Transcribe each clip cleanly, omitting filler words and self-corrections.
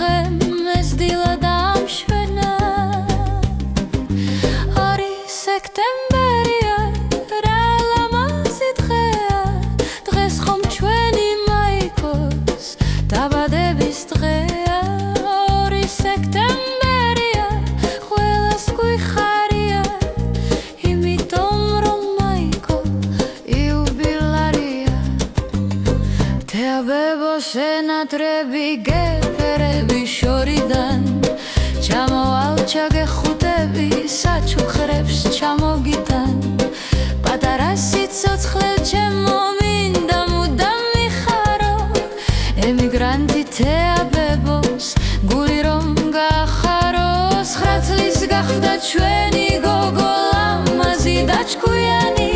დღე მეზდილა დამშვენა არის სექტემბერია რა ლამაზი დღეა დღეს ხომ ჩვენი მაიკოს დაბადების დღეა ორი სექტემბერია ყველას გვიხარია იმიტომ რომ მაიკო იუბილარია თეაბებო სენატრები გეფერები შორიდან ჩამოვალ ჩაგეხუტები საჩუხრებს ჩამოგიტან პატარა სიცოცხლე ჩემო მინდა მუდამ მიხარო ემიგრანტი თეაბებოს გული რომ გაახაროს 9 წლის გახდა ჩვენი გოგო ლამაზი და ჭკვიანი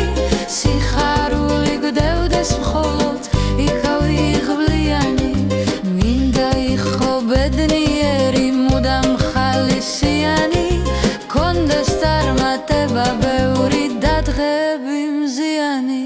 სიხარული გდევდეს მხოლოდ იქავი ღვლიანი მინდა იყო ბედნიერი მუდამ ხალისიანი კონდეს წარმატება ბევრი და დღეები მზიანი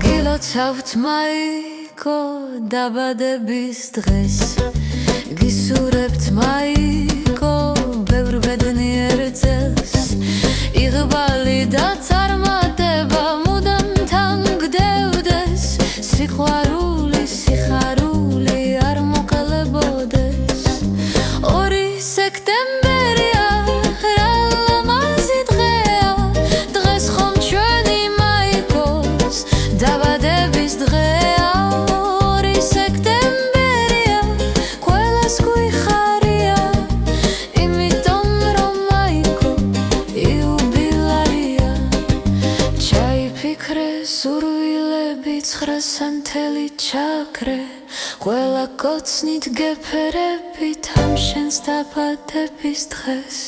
გილოცავთ მაიკო დაბადების დღეს გისურვებთ მაიკო ბევრ ბედნიერ წელს იღბალი და წარმატება მუდამ თან გდევდეს სიყვარული სიხარული არ მოკლებოდეს ორი სექტემბერია რა ლამაზი დღეა დღეს ხომ ჩვენი მაიკოს დაბადების დღეა ორი სექტემბერია ყველას გვიხარია იმიტომ რომ მაიკო იუბილარია ჩაიფიქრე სურვილები ცხრასანთელი ჩაქრე ყველა კოცნით გეფერებით ამ შენს დაბადების დღეს